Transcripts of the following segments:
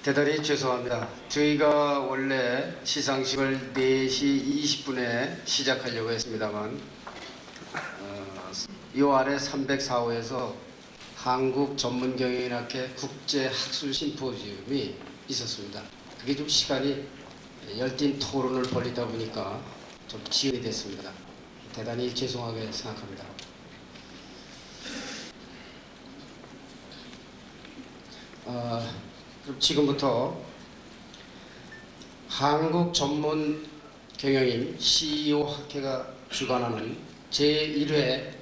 대단히 죄송합니다. 저희가 원래 시상식을 4시 20분에 시작하려고 했습니다만 이 아래 304호에서 한국전문경영인학회 국제학술심포지움이 있었습니다. 그게 좀 시간이 열띤 토론을 벌이다 보니까 좀 지연이 됐습니다. 대단히 죄송하게 생각합니다. 그럼 지금부터 한국전문경영인 CEO 학회가 주관하는 제1회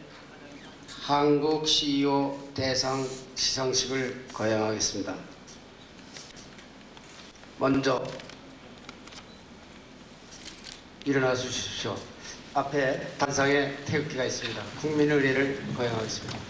한국 CEO 대상 시상식을 거행하겠습니다. 먼저 일어나 주십시오. 앞에 단상에 태극기가 있습니다. 국민의례를 거행하겠습니다.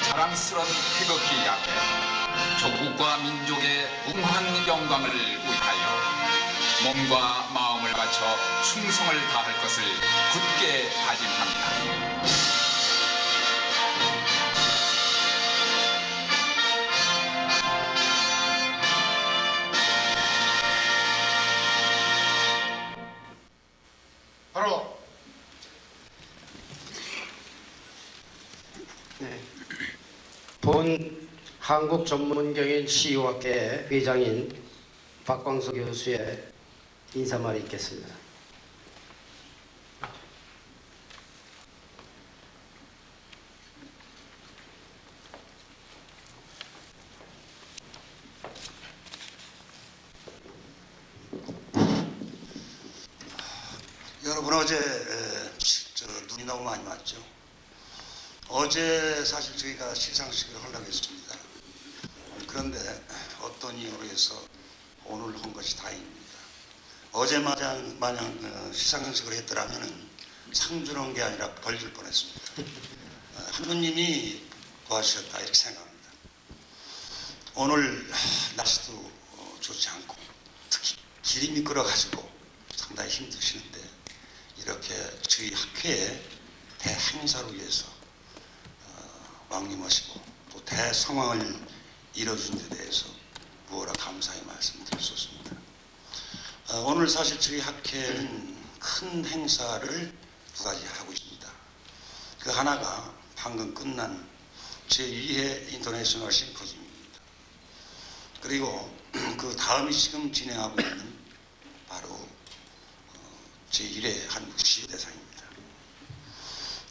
자랑스러운 태극기 앞에 조국과 민족의 무궁한 영광을 위하여 몸과 마음을 바쳐 충성을 다할 것을 굳게 다짐합니다. 바로 본 한국전문경영인 CEO학회 회장인 박광서 교수의 인사말이 있겠습니다. 여러분, 어제 눈이 너무 많이 왔죠. 어제 사실 저희가 시상식을 하려고 했습니다. 그런데 어떤 이유로 해서 오늘 한 것이 다행입니다. 어제 마냥 시상식을 했더라면 상 주는 게 아니라 벌 줄 뻔했습니다. 하느님이 도와주셨다 이렇게 생각합니다. 오늘 날씨도 좋지 않고 특히 길이 미끄러가지고 상당히 힘드시는데 이렇게 저희 학회의 대행사로 위해서 왕림하시고 또 대성황을 이뤄준 데 대해서 무엇라 감사의 말씀을 드릴 수 없습니다. 오늘 사실 저희 학회는 큰 행사를 두 가지 하고 있습니다. 그 하나가 방금 끝난 제2회 인터내셔널 심포지움입니다. 그리고 그 다음이 지금 진행하고 있는 바로 제1회 한국 CEO 대상입니다.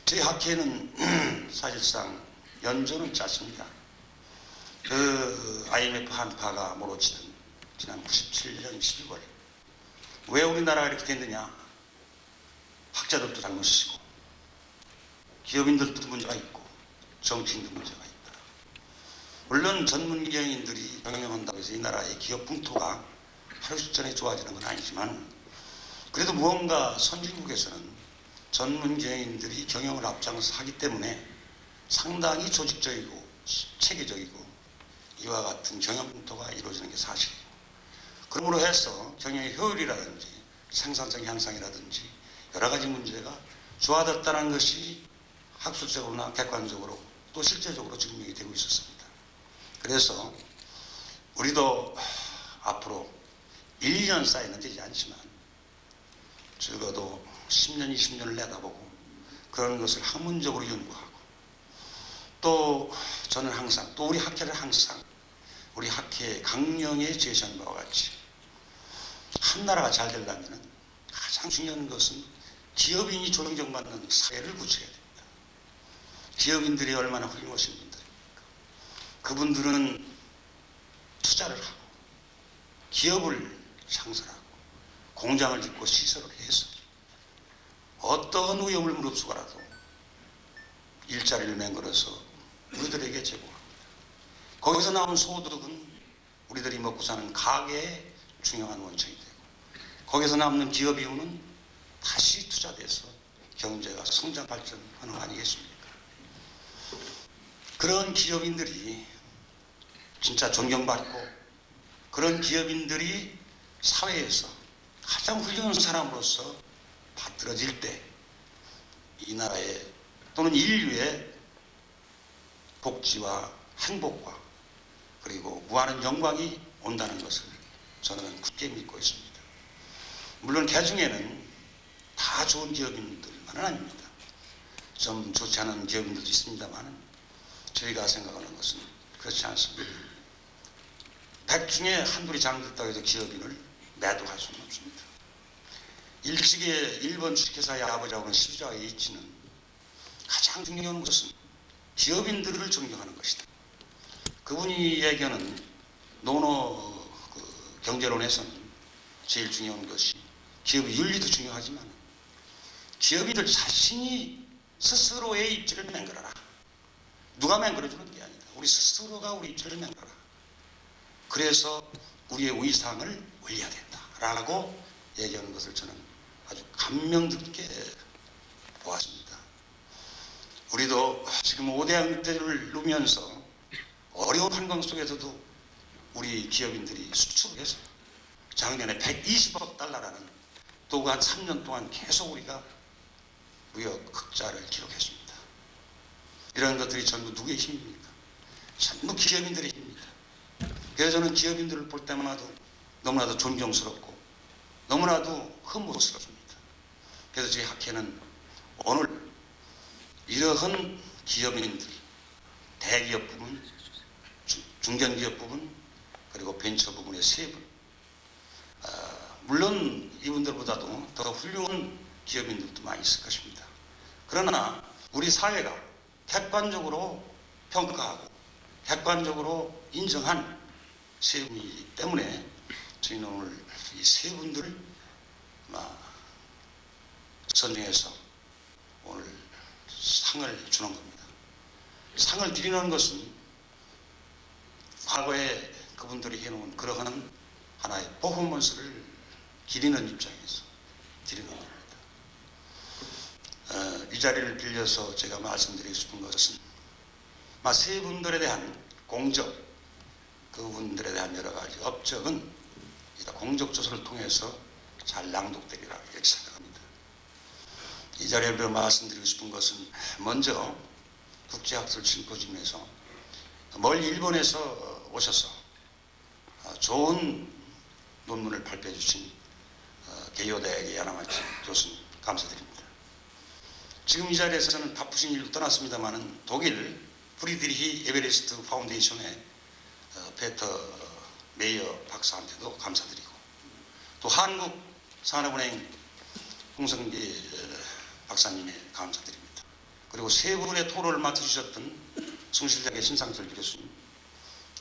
저희 학회는 사실상 연조는 짧습니다. 그 IMF 한파가 몰아치던 지난 97년 12월 왜 우리나라가 이렇게 됐느냐? 학자들도 잘못이고 기업인들도 문제가 있고 정치인도 문제가 있다. 물론 전문경영인들이 경영한다고 해서 이 나라의 기업 풍토가 하루 전에 좋아지는 건 아니지만 그래도 무언가 선진국에서는 전문경영인들이 경영을 앞장서 하기 때문에 상당히 조직적이고 체계적이고 이와 같은 경영 풍토가 이루어지는 게 사실이고 그러므로 해서 경영의 효율이라든지 생산성 향상이라든지 여러 가지 문제가 좋아졌다는 것이 학술적으로나 객관적으로 또 실제적으로 증명이 되고 있었습니다. 그래서 우리도 앞으로 1년 쌓이는 되지 않지만 적어도 10년, 20년을 내다보고 그런 것을 학문적으로 연구하고 또 저는 항상 또 우리 학회를 항상 우리 학회의 강령에 제시한 바와 같이 한 나라가 잘 되려면 가장 중요한 것은 기업인이 존경받는 사회를 구축해야 됩니다. 기업인들이 얼마나 훌륭하신 분들입니까? 그분들은 투자를 하고 기업을 창설하고 공장을 짓고 시설을 해서 어떤 위험을 무릅쓰고라도 일자리를 맹글어서 우리들에게 제공합니다. 거기서 나온 소득은 우리들이 먹고 사는 가계의 중요한 원천이 되고 거기서 남는 기업 이윤은 다시 투자돼서 경제가 성장 발전하는 거 아니겠습니까? 그런 기업인들이 진짜 존경받고 그런 기업인들이 사회에서 가장 훌륭한 사람으로서 받들어질 때 이 나라의 또는 인류의 복지와 행복과 그리고 무한한 영광이 온다는 것을 저는 굳게 믿고 있습니다. 물론 그 중에는 다 좋은 기업인들만은 아닙니다. 좀 좋지 않은 기업인들도 있습니다만 저희가 생각하는 것은 그렇지 않습니다. 100 중에 한둘이 잘못됐다고 해서 기업인을 매도할 수는 없습니다. 일찍의 일본 주식회사의 아버지하고는 시주자의 이치는 가장 중요한 것은 기업인들을 존경하는 것이다. 그분이 얘기하는 노노 경제론에서는 제일 중요한 것이 기업의 윤리도 중요하지만 기업인들 자신이 스스로의 입지를 맹글어라. 누가 맹글어주는 게 아니다. 우리 스스로가 우리 입지를 맹글어라. 그래서 우리의 위상을 올려야 된다라고 얘기하는 것을 저는 아주 감명 깊게 보았습니다. 우리도 지금 5대 양대를 누면서 어려운 환경 속에서도 우리 기업인들이 수출해서 작년에 120억 달러라는 또 한 3년 동안 계속 우리가 무역 흑자를 기록했습니다. 이런 것들이 전부 누구의 힘입니까? 전부 기업인들의 힘입니다. 그래서 저는 기업인들을 볼 때마다 너무나도 존경스럽고 너무나도 흠모스럽습니다. 그래서 저희 학회는 오늘 이러한 기업인들, 대기업 부분, 중견기업 부분, 그리고 벤처 부분의 세 분, 물론 이분들보다도 더 훌륭한 기업인들도 많이 있을 것입니다. 그러나 우리 사회가 객관적으로 평가하고 객관적으로 인정한 세 분이기 때문에 저희는 오늘 이 세 분들을 선정해서 오늘 상을 주는 겁니다. 상을 드리는 것은 과거에 그분들이 해놓은 그러한 하나의 퍼포먼스를 기리는 입장에서 드리는 겁니다. 이 자리를 빌려서 제가 말씀드리고 싶은 것은 세 분들에 대한 공적, 그분들에 대한 여러 가지 업적은 공적조서를 통해서 잘 낭독되리라 이렇게 생각합니다. 이 자리에 말씀드리고 싶은 것은 먼저 국제학술 심포지움에서 멀리 일본에서 오셔서 좋은 논문을 발표해 주신 개요대 야나마치 교수님 감사드립니다. 지금 이 자리에서는 바쁘신 일로 떠났습니다만 독일 프리드리히 에베레스트 파운데이션의 페터 메이어 박사한테도 감사드리고 또 한국 산업은행 홍성기 박사님에 감사드립니다. 그리고 세 분의 토론을 맡으셨던 숭실대학의 신상철 교수님,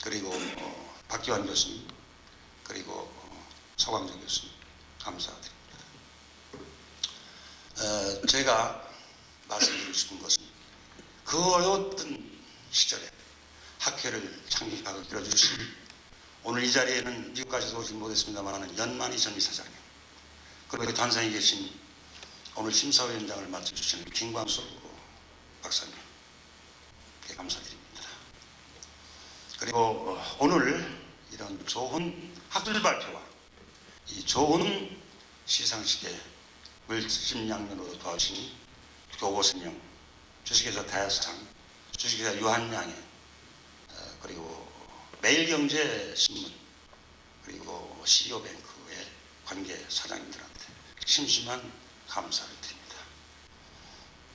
그리고 박기환 교수님, 그리고 서광조 교수님 감사드립니다. 제가 말씀드리고 싶은 것은 그 어려웠던 시절에 학회를 창립하고 이끌어주신 오늘 이 자리에는 미국까지도 오지 못했습니다만 연만희 전 이사장님, 그리고 단상에 계신 오늘 심사위원장을 맡아주시는 김광수 박사님 감사드립니다. 그리고 오늘 이런 좋은 학술 발표와 이 좋은 시상식에 물심양면으로 도와주신 교보생명, 주식회사 대하상, 주식회사 유한양해, 그리고 매일경제신문, 그리고 CEO뱅크의 관계 사장님들한테 심심한 감사를 드립니다.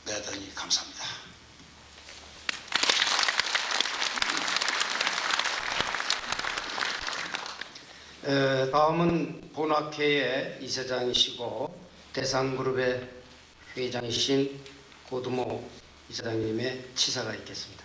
대단히 감사합니다. 다음은 본학회의 이사장이시고 대상그룹의 회장이신 고두모 이사장님의 치사가 있겠습니다.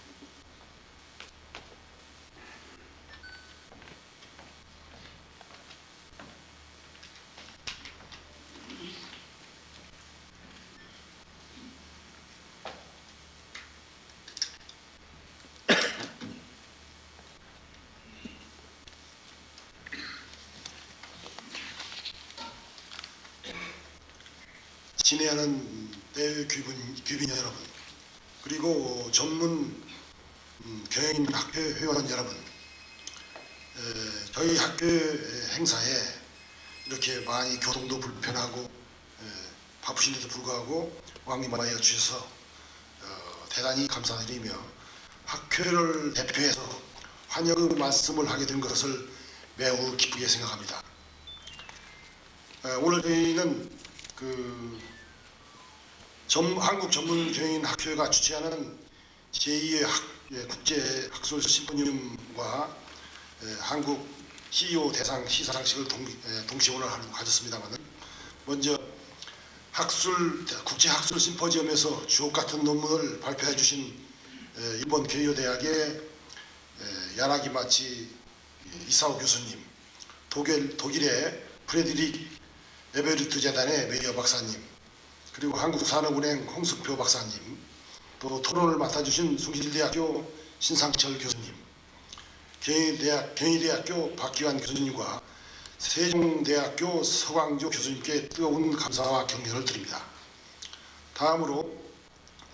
진행하는 대회 귀빈 여러분, 그리고 전문 경영인 학회 회원 여러분, 저희 학교 행사에 이렇게 많이 교통도 불편하고 바쁘신데도 불구하고 왕림하여 주셔서 대단히 감사드리며 학교를 대표해서 환영의 말씀을 하게 된 것을 매우 기쁘게 생각합니다. 오늘 저희는 한국전문경영학회가 주최하는 제2의 국제 학술 심포니움과 한국 CEO 대상 시상식을 동시에 오늘 하루 가졌습니다만, 먼저 국제 학술 심포지엄에서 주옥 같은 논문을 발표해 주신 일본 교이오 대학의 야나기마치 이사오 교수님, 독일의 프레드릭 에베르트 재단의 메이어 박사님, 그리고 한국산업은행 홍승표 박사님, 또 토론을 맡아주신 숭실대학교 신상철 교수님, 경희대학교 박기환 교수님과 세종대학교 서광조 교수님께 뜨거운 감사와 격려를 드립니다. 다음으로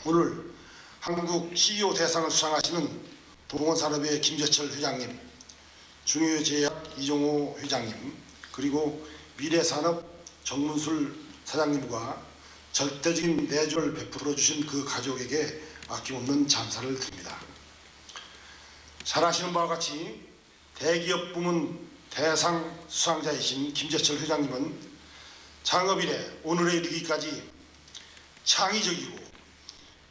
오늘 한국 CEO 대상을 수상하시는 동원산업의 김재철 회장님, 중요제약 이종호 회장님, 그리고 미래산업 정문술 사장님과 절대적인 내조를 베풀어 주신 그 가족에게 아낌없는 감사를 드립니다. 잘 아시는 바와 같이 대기업 부문 대상 수상자이신 김재철 회장님은 창업 이래 오늘에 이르기까지 창의적이고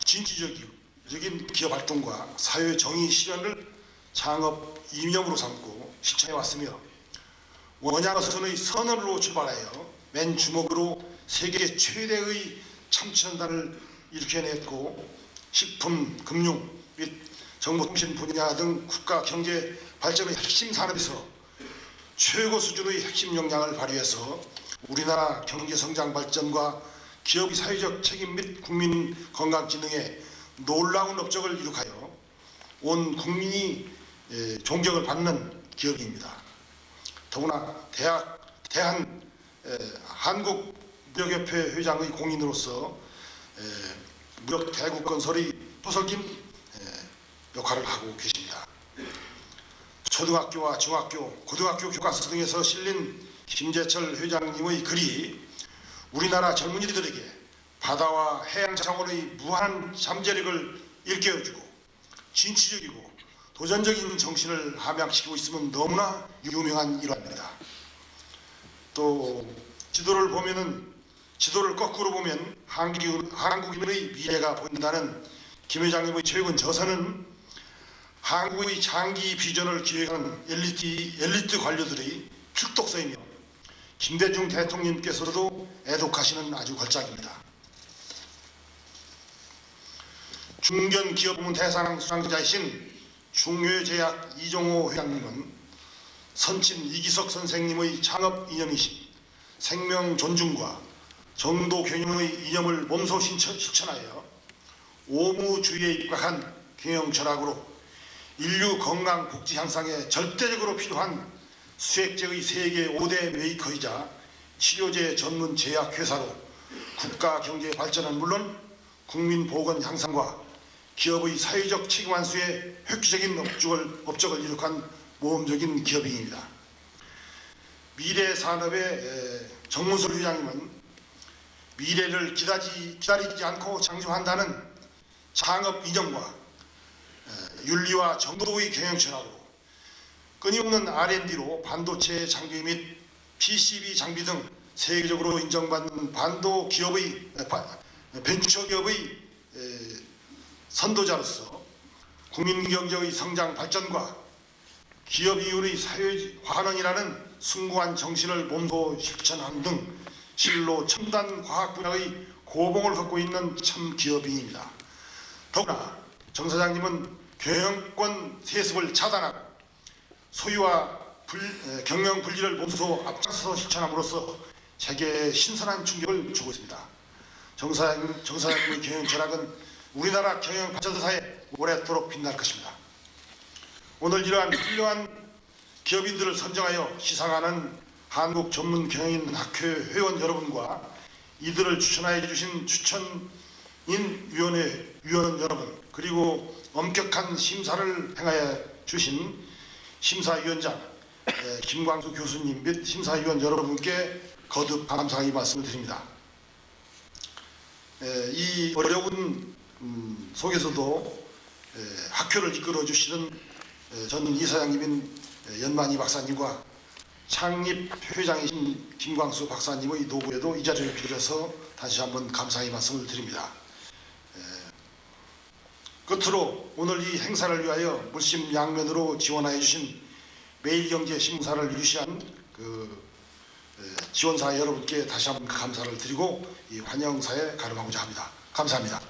진취적인 기업 활동과 사회 정의 실현을 창업 이념으로 삼고 실천해 왔으며, 원양어선의 선언으로 출발하여 맨 주먹으로 세계 최대의 참치전단을 일으켜냈고, 식품, 금융 및 정보통신 분야 등 국가 경제 발전의 핵심 산업에서 최고 수준의 핵심 역량을 발휘해서 우리나라 경제 성장 발전과 기업의 사회적 책임 및 국민 건강 기능에 놀라운 업적을 이룩하여 온 국민이 존경을 받는 기업입니다. 더구나 한국무역협회 회장의 공인으로서 무역 대국 건설의 토설진 역할을 하고 계십니다. 초등학교와 중학교, 고등학교 교과서 등에서 실린 김재철 회장님의 글이 우리나라 젊은이들에게 바다와 해양 자원의 무한 잠재력을 일깨워주고 진취적이고 도전적인 정신을 함양시키고 있으면 너무나 유명한 일화입니다. 또 지도를 거꾸로 보면 한국인의 미래가 보인다는 김 회장님의 최근 저서는 한국의 장기 비전을 기획하는 엘리트 관료들의 필독서이며 김대중 대통령님께서도 애독하시는 아주 걸작입니다. 중견기업부문 대상 수상자이신 중요제약 이종호 회장님은 선친 이기석 선생님의 창업 이념이신 생명 존중과 정도 경영의 이념을 몸소 실천하여 오무주의에 입각한 경영 철학으로 인류 건강 복지 향상에 절대적으로 필요한 수액제의 세계 5대 메이커이자 치료제 전문 제약회사로 국가 경제 발전은 물론 국민 보건 향상과 기업의 사회적 책임 완수에 획기적인 업적을 이룩한 모험적인 기업인입니다. 미래산업의 정문술 회장님은 미래를 기다리지 않고 창조한다는 창업 이념과 윤리와 정도의 경영 철학으로 끊임없는 R&D로 반도체 장비 및 PCB 장비 등 세계적으로 인정받는 벤처기업의 선도자로서 국민경제의 성장 발전과 기업이윤의 사회 환원이라는 숭고한 정신을 몸소 실천하는 등 실로 첨단 과학 분야의 고봉을 걷고 있는 참 기업인입니다. 더구나 정 사장님은 경영권 세습을 차단하고 소유와 경영 분리를 몸소 앞장서서 실천함으로써 세계에 신선한 충격을 주고 있습니다. 정 사장님의 경영 철학은 우리나라 경영 발전사에 오래도록 빛날 것입니다. 오늘 이러한 훌륭한 기업인들을 선정하여 시상하는 한국전문경영인학회 회원 여러분과 이들을 추천하여 주신 추천인 위원 여러분, 그리고 엄격한 심사를 행하여 주신 심사위원장, 김광수 교수님 및 심사위원 여러분께 거듭 감사의 말씀을 드립니다. 이 어려운 속에서도 학교를 이끌어 주시는 전 이사장님인 연만희 박사님과 창립 회장이신 김광수 박사님의 노고에도 이 자리를 빌어서 다시 한번 감사의 말씀을 드립니다. 끝으로 오늘 이 행사를 위하여 물심양면으로 지원하여 주신 매일경제신문사를 유시한 지원사 여러분께 다시 한번 감사를 드리고 이 환영사에 가름하고자 합니다. 감사합니다.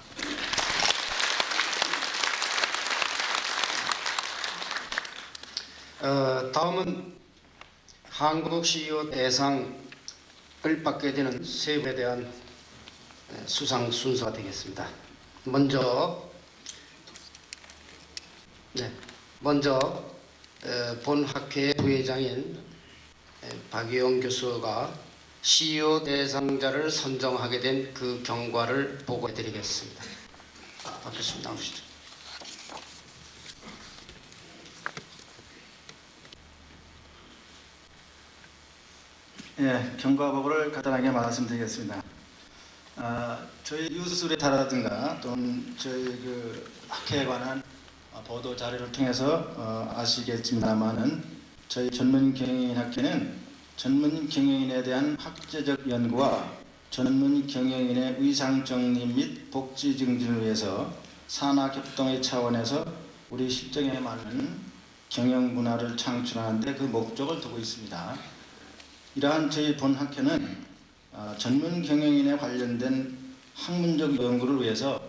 다음은 한국 CEO 대상을 받게 되는 세 분에 대한 수상 순서가 되겠습니다. 먼저 본 학회의 부회장인 박유영 교수가 CEO 대상자를 선정하게 된 그 경과를 보고해 드리겠습니다. 박 교수님 나오시죠. 예, 경과 보고를 간단하게 말씀드리겠습니다. 저희 뉴스레터라든가 또는 저희 학회에 관한 보도 자료를 통해서 아시겠습니다만은 저희 전문경영인학회는 전문 경영인에 대한 학제적 연구와 전문 경영인의 의상 정립 및 복지 증진을 위해서 산학협동의 차원에서 우리 실정에 맞는 경영 문화를 창출하는 데 그 목적을 두고 있습니다. 이러한 저희 본 학회는 전문 경영인에 관련된 학문적 연구를 위해서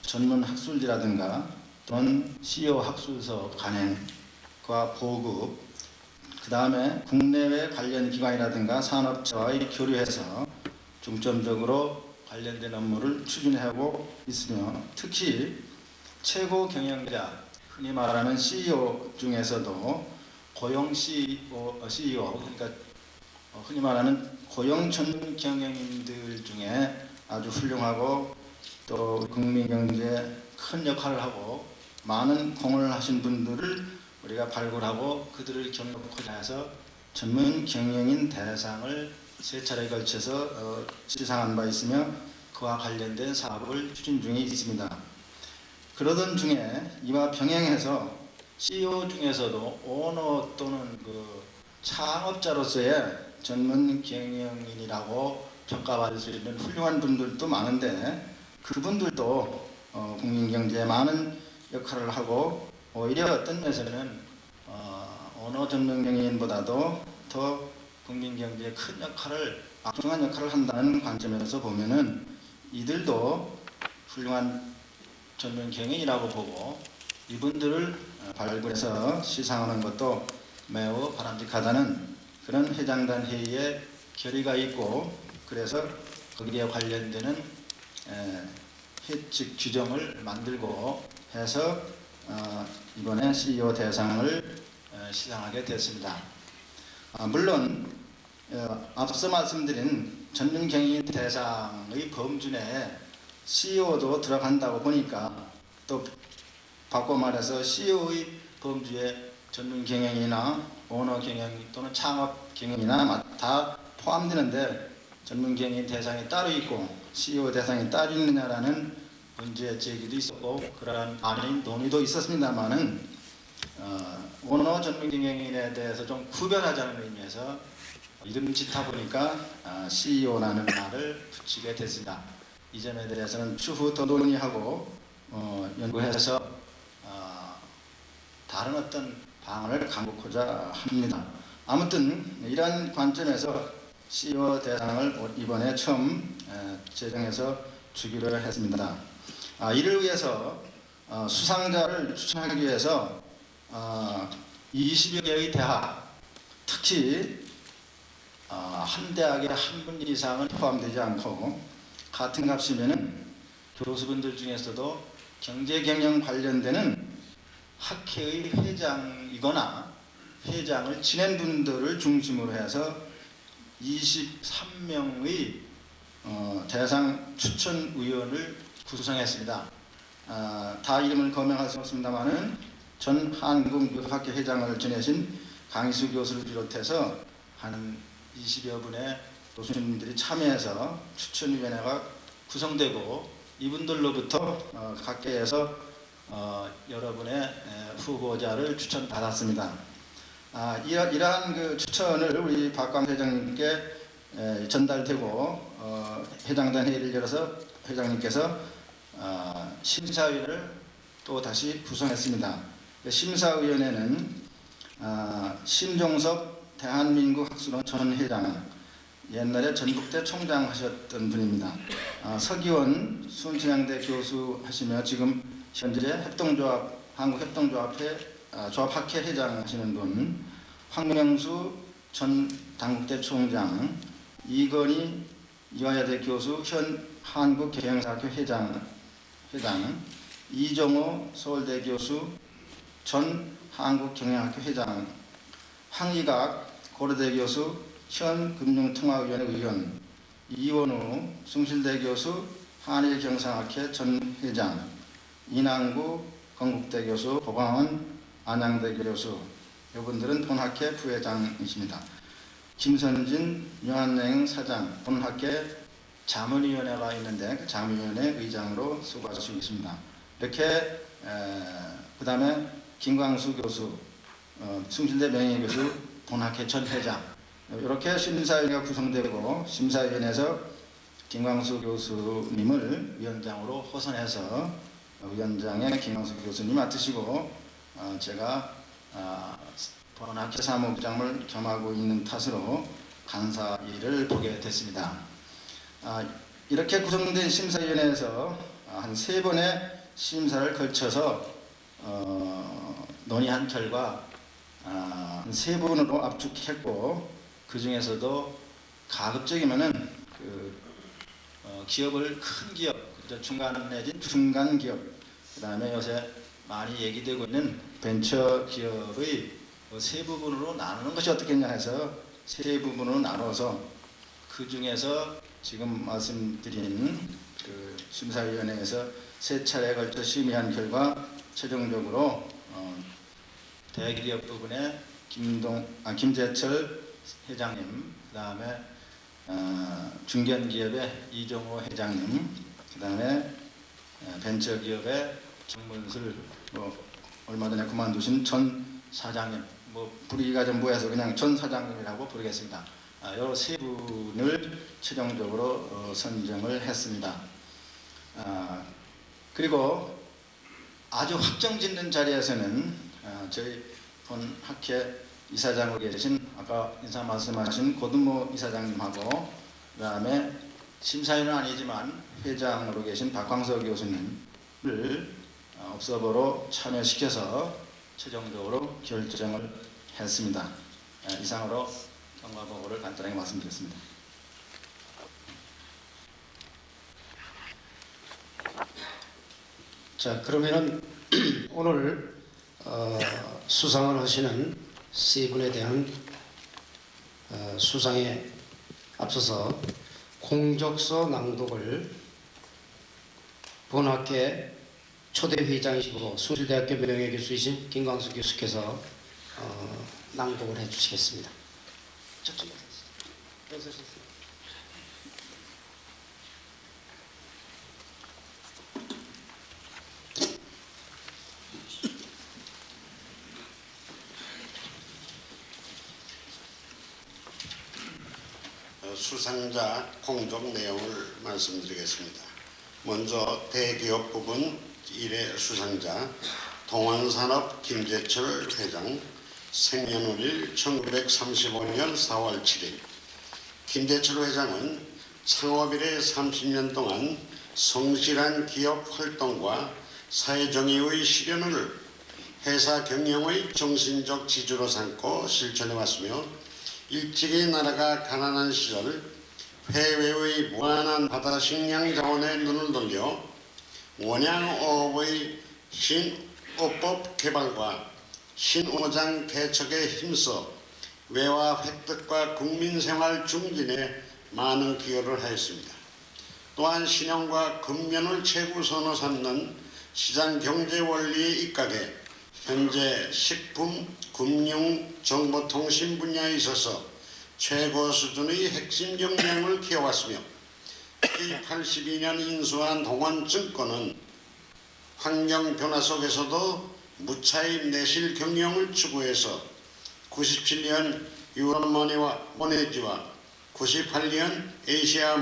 전문 학술지라든가 또는 CEO 학술서 간행과 보급, 그 다음에 국내외 관련 기관이라든가 산업체와의 교류해서 중점적으로 관련된 업무를 추진하고 있으며, 특히 최고 경영자, 흔히 말하는 CEO 중에서도 고용 CEO, 그러니까 흔히 말하는 고용 전문 경영인들 중에 아주 훌륭하고 또 국민경제에 큰 역할을 하고 많은 공헌을 하신 분들을 우리가 발굴하고 그들을 경력하고자 해서 전문 경영인 대상을 세 차례에 걸쳐서 시상한 바 있으며 그와 관련된 사업을 추진 중에 있습니다. 그러던 중에 이와 병행해서 CEO 중에서도 오너 또는 창업자로서의 전문 경영인이라고 평가받을 수 있는 훌륭한 분들도 많은데, 그분들도 국민경제에 많은 역할을 하고 오히려 어떤 면에서는 언어 전문 경영인보다도 더 국민경제에 큰 역할을, 막중한 역할을 한다는 관점에서 보면은 이들도 훌륭한 전문 경영이라고 보고 이분들을 발굴해서 시상하는 것도 매우 바람직하다는 그런 회장단 회의에 결의가 있고, 그래서 거기에 관련되는 회칙 규정을 만들고 해서 이번에 CEO 대상을 시상하게 됐습니다. 물론 앞서 말씀드린 전문 경영인 대상의 범주 내에 CEO도 들어간다고 보니까, 또 바꿔 말해서 CEO의 범주에 전문 경영이나 오너 경영 또는 창업 경영이나 다 포함되는데 전문 경영인 대상이 따로 있고 CEO 대상이 따로 있느냐라는 문제 제기도 있었고 그러한 많은 논의도 있었습니다만은 오너 전문 경영인에 대해서 좀 구별하자는 의미에서 이름 짓다 보니까 CEO라는 말을 붙이게 됐습니다. 이 점에 대해서는 추후 더 논의하고 연구해서 다른 어떤 방안을 강구하고자 합니다. 아무튼 이러한 관점에서 CEO 대상을 이번에 처음 제정해서 주기로 했습니다. 이를 위해서 수상자를 추천하기 위해서 20여 개의 대학, 특히 한 대학에 한 분 이상은 포함되지 않고 같은 값이면은 교수분들 중에서도 경제경영 관련되는 학회의 회장이거나 회장을 지낸 분들을 중심으로 해서 23명의 대상 추천위원을 구성했습니다. 다 이름을 거명할 수 없습니다만은 전 한국무역학회 회장을 지내신 강희수 교수를 비롯해서 한 20여 분의 교수님들이 참여해서 추천위원회가 구성되고 이분들로부터 각계에서 여러분의 후보자를 추천받았습니다. 이러한 그 추천을 우리 박광 회장님께 전달되고 회장단 회의를 열어서 회장님께서 심사위원회를 또 다시 구성했습니다. 심사위원회는 심종섭 대한민국 학술원 전 회장, 옛날에 전국대 총장 하셨던 분입니다. 서기원 순천향대 교수 하시며 지금 현재 협동조합 한국협동조합회 조합학회 회장 하시는 분, 황명수 전 당국대 총장, 이건희 이화여대 교수 현 한국경영사학회 회장, 이종호 서울대 교수 전 한국경영학회 회장, 황희각 고려대 교수 현 금융통화위원회 의원, 이원우 숭실대 교수 한일경상학회 전 회장, 이남구 건국대 교수, 보광원 안양대 교수, 이분들은 본학회 부회장이십니다. 김선진 유한여행 사장, 본학회 자문위원회가 있는데 그 자문위원회 의장으로 수고하시고 있습니다. 이렇게 그 다음에 김광수 교수, 숭실대 명예교수, 본학회 전 회장, 이렇게 심사위원회가 구성되고 심사위원회에서 김광수 교수님을 위원장으로 호선해서 위원장의 김광수 교수님 맡으시고 제가 본학회 사무부장을 겸하고 있는 탓으로 간사 일을 보게 됐습니다. 이렇게 구성된 심사위원회에서 한 3번의 심사를 걸쳐서 논의한 결과 3분으로 압축했고 그 중에서도 가급적이면은 기업을 큰 기업, 중간 내진 중간 기업, 그 다음에 요새 많이 얘기되고 있는 벤처 기업의 3부분으로 나누는 것이 어떻겠냐 해서 3부분으로 나눠서 그 중에서 지금 말씀드린 그 심사위원회에서 3차례에 걸쳐 심의한 결과 최종적으로 대기업 부분에 김재철 회장님, 그 다음에 중견기업의 이종호 회장님, 그 다음에 벤처기업의 정문술 얼마 전에 그만두신 전 사장님, 부르기가 좀 뭐해서 그냥 전 사장님이라고 부르겠습니다. 이 3분을 최종적으로 선정을 했습니다. 그리고 아주 확정짓는 자리에서는 저희 본 학회 이사장으로 계신 아까 인사 말씀하신 고든모 이사장님하고 그 다음에 심사위원은 아니지만 회장으로 계신 박광석 교수님을 업서버로 참여시켜서 최종적으로 결정을 했습니다. 이상으로 경과보고를 간단하게 말씀드렸습니다. 자, 그러면은 오늘 수상을 하시는 세 분에 대한 수상에 앞서서 공적서 낭독을 본학회 초대 회장이시고 숭실대학교 명예교수이신 김광수 교수께서 낭독을 해주시겠습니다. 수상자 공적 내용을 말씀드리겠습니다. 먼저 대기업 부분 1회 수상자 동원산업 김재철 회장, 생년월일 1935년 4월 7일. 김재철 회장은 창업 이래 30년 동안 성실한 기업 활동과 사회정의의 실현을 회사 경영의 정신적 지주로 삼고 실천해 왔으며 일찍이 나라가 가난한 시절 해외의 무한한 바다 식량 자원에 눈을 돌려 원양어업의 신어법 개발과 신오장 개척에 힘써 외화 획득과 국민생활 중진에 많은 기여를 하였습니다. 또한 신형과 근면을 최우선으로 삼는 시장경제 원리에 입각해 현재 식품, 금융, 정보통신 분야에 있어서 최고 수준의 핵심 역량을 키워왔으며 82년 인수한 동원증권은 환경 변화 속에서도 무차입 내실 경영을 추구해서 97년 유럽 모네지와 98년 에이시아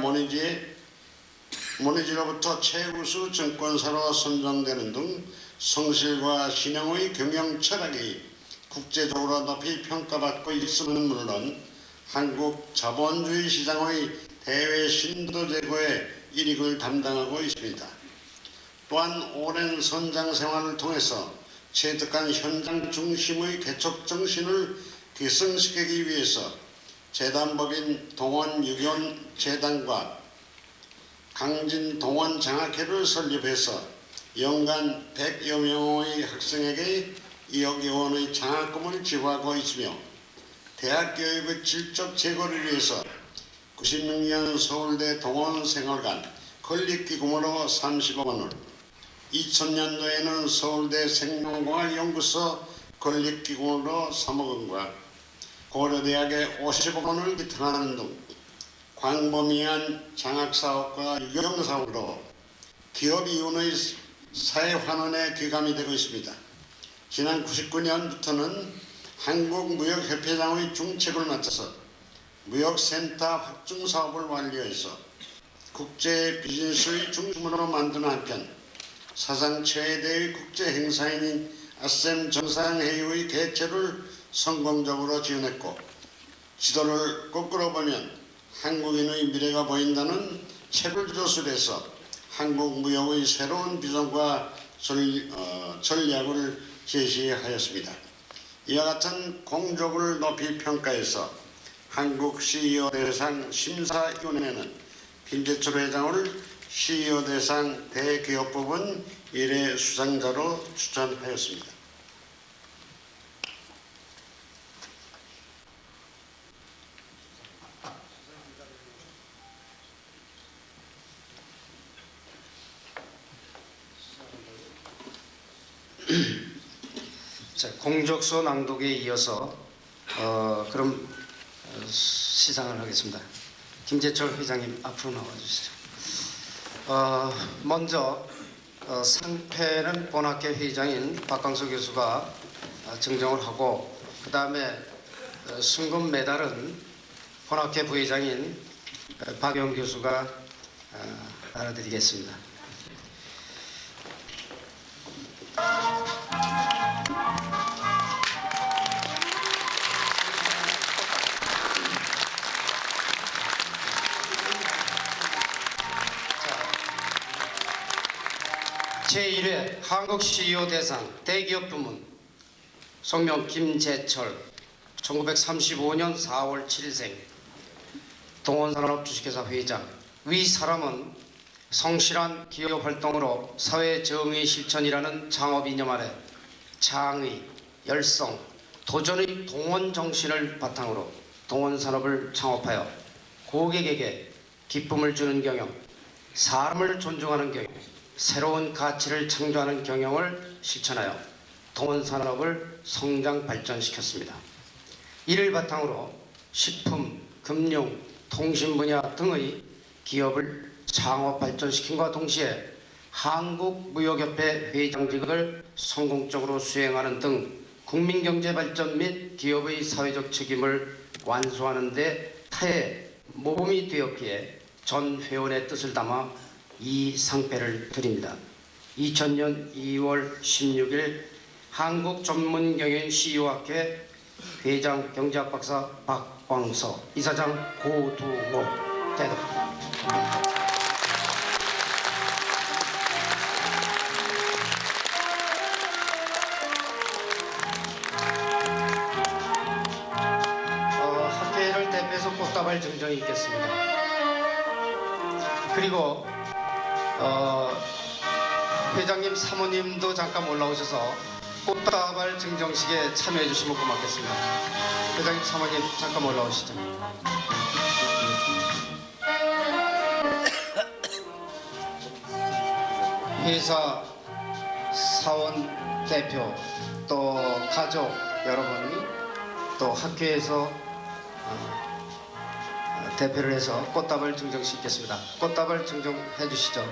모네지로부터 최우수 증권사로 선정되는 등 성실과 신용의 경영 철학이 국제적으로 높이 평가받고 있음은 물론 한국 자본주의 시장의 대외 신도 제고에 일익을 담당하고 있습니다. 또한 오랜 선장 생활을 통해서 체득한 현장 중심의 개척 정신을 계승시키기 위해서 재단법인 동원유견재단과 강진동원장학회를 설립해서 연간 100여 명의 학생에게 2억여 원의 장학금을 지원하고 있으며 대학 교육의 질적 제고를 위해서 96년 서울대 동원생활관 건립기금으로 30억 원을, 2000년도에는 서울대 생명공학연구소 건립기금으로 3억 원과 고려대학에 50억 원을 기증하는 등 광범위한 장학사업과 유경사업으로 기업 이윤의 사회환원에 귀감이 되고 있습니다. 지난 99년부터는 한국무역협회장의 중책을 맡아서 무역센터 확충사업을 완료해서 국제 비즈니스의 중심으로 만드는 한편 사상 최대의 국제행사인 아셈 정상회의의 개최를 성공적으로 지원했고 지도를 거꾸로 보면 한국인의 미래가 보인다는 책을 저술해서 한국 무역의 새로운 비전과 전략을 제시하였습니다. 이와 같은 공적을 높이 평가해서 한국 CEO 대상 심사위원회는 김재철 회장을 CEO 대상 대기업 부분 1회 수상자로 추천하였습니다. 자, 공적서 낭독에 이어서 그럼 시상을 하겠습니다. 김재철 회장님 앞으로 나와주시죠. 먼저 상패는 본학회 회장인 박광서 교수가 증정을 하고 그 다음에 순금 메달은 본학회 부회장인 박영 교수가 알아드리겠습니다. 제1회 한국 CEO 대상 대기업 부문 성명 김재철 1935년 4월 7일생 동원산업 주식회사 회장. 위 사람은 성실한 기업 활동으로 사회 정의 실천이라는 창업 이념 아래 창의, 열성, 도전의 동원 정신을 바탕으로 동원산업을 창업하여 고객에게 기쁨을 주는 경영, 사람을 존중하는 경영, 새로운 가치를 창조하는 경영을 실천하여 동원산업을 성장 발전시켰습니다. 이를 바탕으로 식품, 금융, 통신 분야 등의 기업을 창업 발전시킴과 동시에 한국무역협회 회장직을 성공적으로 수행하는 등 국민경제 발전 및 기업의 사회적 책임을 완수하는 데 타의 모범이 되었기에 전 회원의 뜻을 담아 이 상패를 드립니다. 2000년 2월 16일 한국전문경영 CEO학회 회장 경제학 박사 박광서, 이사장 고두모 대독. 학회를 대표해서 꽃다발 증정이 있겠습니다. 그리고 회장님 사모님도 잠깐 올라오셔서 꽃다발 증정식에 참여해 주시면 고맙겠습니다. 회장님 사모님 잠깐 올라오시죠. 회사 사원 대표 또 가족 여러분이 또 학교에서 대표를 해서 꽃다발 증정시키겠습니다. 꽃다발 증정해 주시죠.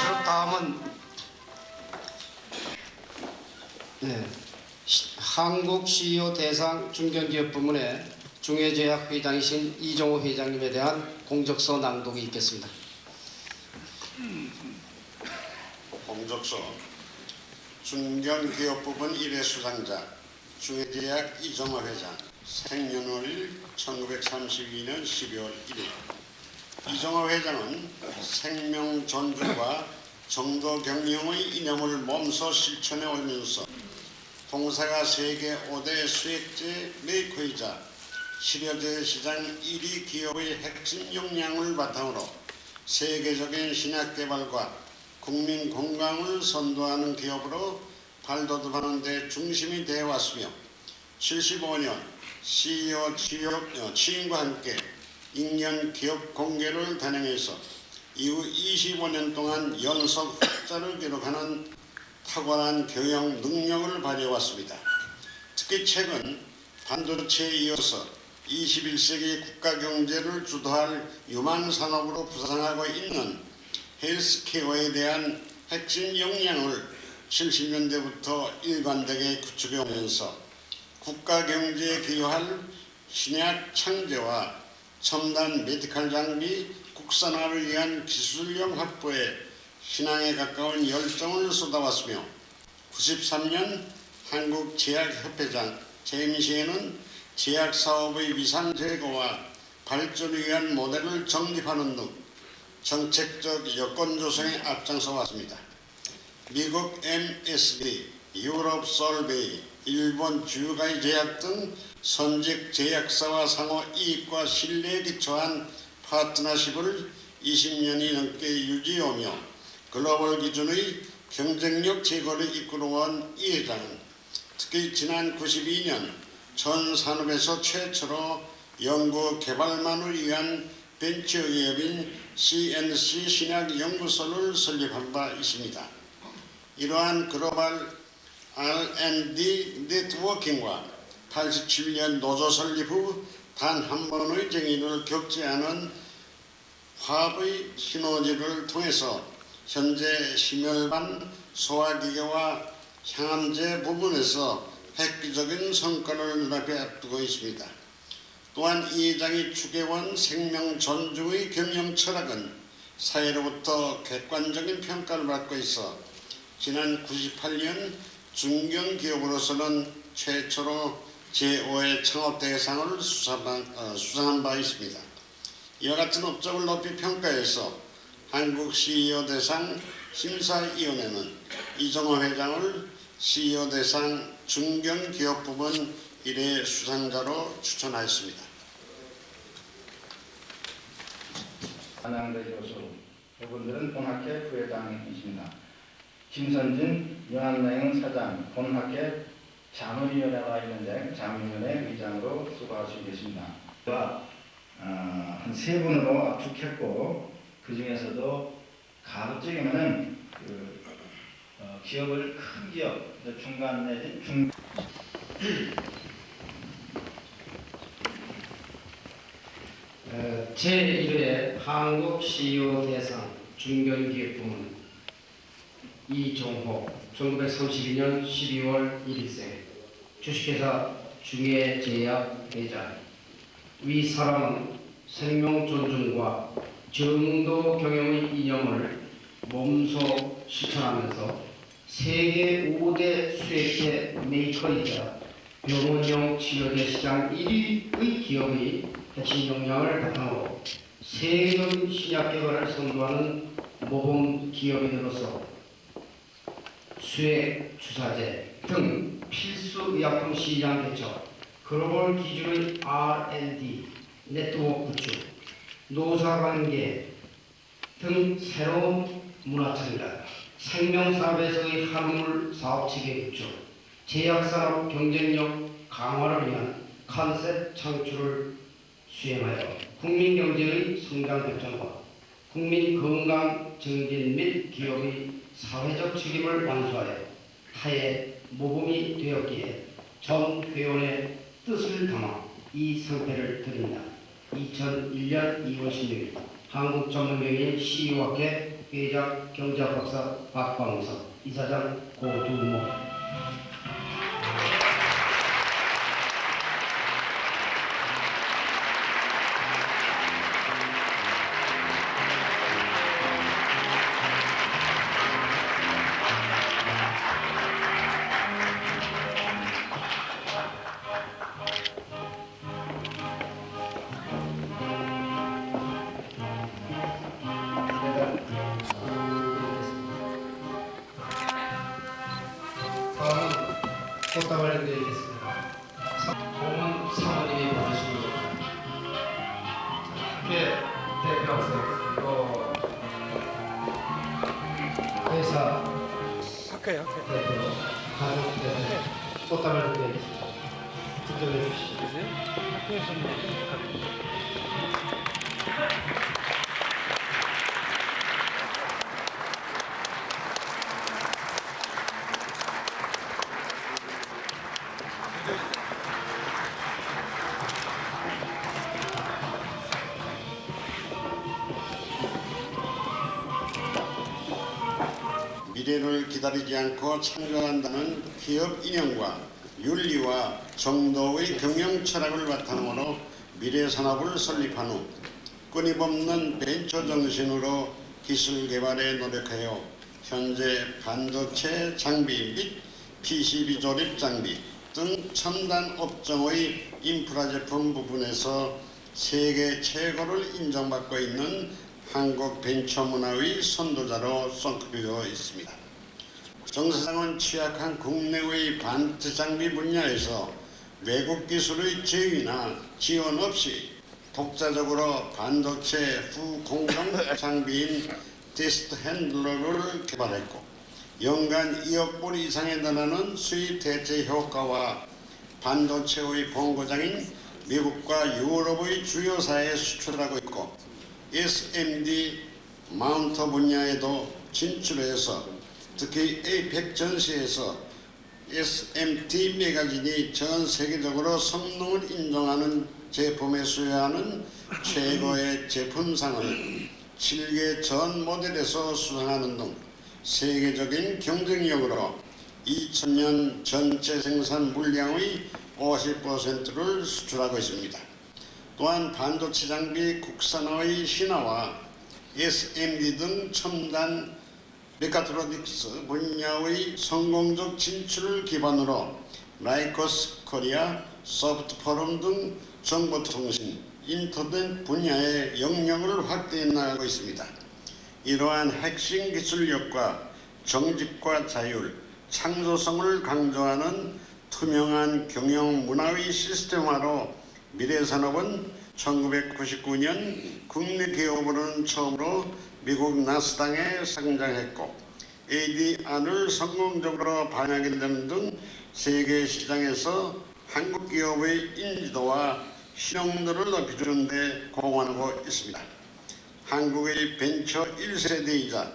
그럼 다음은 한국 CEO 대상 중견기업 부문의 중해제약 회장이신 이종호 회장님에 대한 공적서 낭독이 있겠습니다. 공적서 중견기업 부분 1회 수상자 중해제약 이종호 회장 생년월일 1932년 12월 1일. 이종호 회장은 생명 존중과 정도 경영의 이념을 몸소 실천해 오면서 동사가 세계 5대 수액제 메이커이자 치료제 시장 1위 기업의 핵심 역량을 바탕으로 세계적인 신약 개발과 국민 건강을 선도하는 기업으로 발돋움하는 데 중심이 되어 왔으며 75년 CEO 취임과 함께 익년 기업 공개를 단행해서 이후 25년 동안 연속 흑자를 기록하는 탁월한 경영 능력을 발휘해왔습니다. 특히 최근 반도체에 이어서 21세기 국가 경제를 주도할 유망 산업으로 부상하고 있는 헬스케어에 대한 핵심 역량을 70년대부터 일관되게 구축해 오면서 국가 경제에 기여할 신약 창제와 첨단 메디칼 장비 국산화를 위한 기술력 확보에 신앙에 가까운 열정을 쏟아왔으며 93년 한국제약협회장 재임 시에는 제약사업의 위상 제고와 발전을 위한 모델을 정립하는 등 정책적 여건 조성에 앞장서 왔습니다. 미국 MSD, 유럽 솔베이, 일본 주가이 제약 등 선직 제약사와 상호 이익과 신뢰에 기초한 파트너십을 20년이 넘게 유지하며 글로벌 기준의 경쟁력 제고를 이끌어온 이 회장은 특히 지난 92년 전 산업에서 최초로 연구 개발만을 위한 벤처 기업인 CNC 신약연구소를 설립한 바 있습니다. 이러한 글로벌 R&D 네트워킹과 87년 노조 설립 후 단 한 번의 쟁의를 겪지 않은 화합의 시너지를 통해서 현재 심혈관 소화기계와 향암제 부분에서 획기적인 성과를 눈앞에 앞두고 있습니다. 또한 이 회장이 추구해온 생명 존중의 경영 철학은 사회로부터 객관적인 평가를 받고 있어 지난 98년 중견기업으로서는 최초로 제5회 창업대상을 수상한 바 있습니다. 이와 같은 업적을 높이 평가해서 한국 CEO 대상 심사위원회는 이종호 회장을 CEO 대상 중견기업 부문 1회 수상자로 추천하였습니다. 한양대 교수, 이분들은 본학회 부회장이십니다. 김선진 유한여행 사장, 본학회 자문위원회가 있는데 자문위원회 의장으로 수고하시고 계십니다. 한 세 분으로 압축했고 그 중에서도 가급적이면은 기업을 큰 기업, 중간 내지 중 제1회 한국 CEO 대상 중견기업 부문 이종호 1932년 12월 1일생 주식회사 중해제약 회장. 위 사람은 생명 존중과 정도 경영의 이념을 몸소 실천하면서 세계 5대 수액제 메이커이자 병원용 치료제 시장 1위의 기업의 핵심 역량을 바탕으로 세계적인 신약 개발을 선도하는 모범 기업인으로서 수액 주사제 등 필수 의약품 시장 개척, 글로벌 기준의 R&D, 네트워크 구축, 노사관계 등 새로운 문화창달, 생명사업에서의 한물 사업체계 구축, 제약산업 경쟁력 강화를 위한 컨셉 창출을 수행하여 국민 경제의 성장 발전과 국민 건강 증진 및 기업의 사회적 책임을 완수하여 타의 모범이 되었기에 전 회원의 뜻을 담아 이 상패를 드립니다. 2001년 2월 16일 한국전문병인 CEO학회 회장 경제학박사 박광석, 이사장 고두모. 다음은 꽃다발을 드리겠습니다. 공은 사모님이 받으시고 학회 대표학생 그리고 회사 대표, 가족 대표 꽃다발을 드리겠습니다. 득점해 주시죠. 미래를 기다리지 않고 창조한다는 기업 인형과 윤리와 정도의 경영 철학을 바탕으로 미래 산업을 설립한 후 끊임없는 벤처 정신으로 기술 개발에 노력하여 현재 반도체 장비 및 PCB 조립 장비 등 첨단 업종의 인프라 제품 부분에서 세계 최고를 인정받고 있는 한국 벤처 문화의 선도자로 손꼽히고 있습니다. 정 사장은 취약한 국내의 반도체 장비 분야에서 외국 기술의 제휴나 지원 없이 독자적으로 반도체 후공정 장비인 테스트 핸들러를 개발했고 연간 2억 불 이상에 달하는 수입 대체 효과와 반도체의 본고장인 미국과 유럽의 주요사에 수출하고 있고 SMD 마운터 분야에도 진출해서 특히 APEC 전시에서 SMT 매거진이 전 세계적으로 성능을 인정하는 제품에 수여하는 최고의 제품상을 7개 전 모델에서 수상하는 등 세계적인 경쟁력으로 2000년 전체 생산 물량의 50%를 수출하고 있습니다. 또한 반도체 장비 국산화의 신화와 SMD 등 첨단 메카트로닉스 분야의 성공적 진출을 기반으로 라이코스 코리아, 소프트포럼 등 정보통신, 인터넷 분야의 영역을 확대해 나가고 있습니다. 이러한 핵심 기술력과 정직과 자율, 창조성을 강조하는 투명한 경영 문화의 시스템화로 미래산업은 1999년 국내 기업으로는 처음으로 미국 나스닥에 상장했고 ADR을 성공적으로 반영하는 등 세계 시장에서 한국 기업의 인지도와 신용도를 높여주는 데 공헌하고 있습니다. 한국의 벤처 1세대이자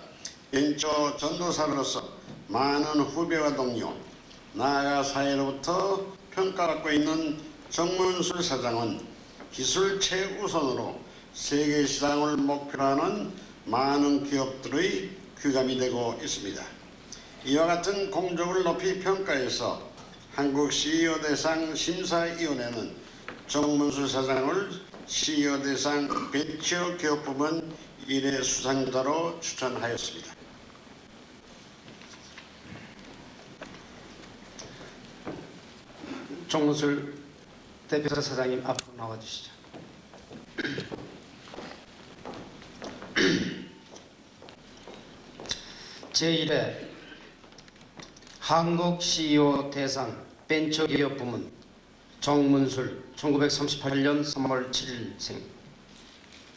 벤처 전도사로서 많은 후배와 동료, 나아가 사회로부터 평가받고 있는 정문술 사장은 기술 최우선으로 세계 시장을 목표로 하는 많은 기업들의 귀감이 되고 있습니다. 이와 같은 공적을 높이 평가해서 한국 CEO 대상 심사위원회는 정문술 사장을 CEO 대상 벤처 기업 부문 1회 수상자로 추천하였습니다. 정문술 대표사 사장님 앞으로 나와주시죠. 제1회 한국 CEO 대상 벤처기업 부문 정문술 1938년 3월 7일생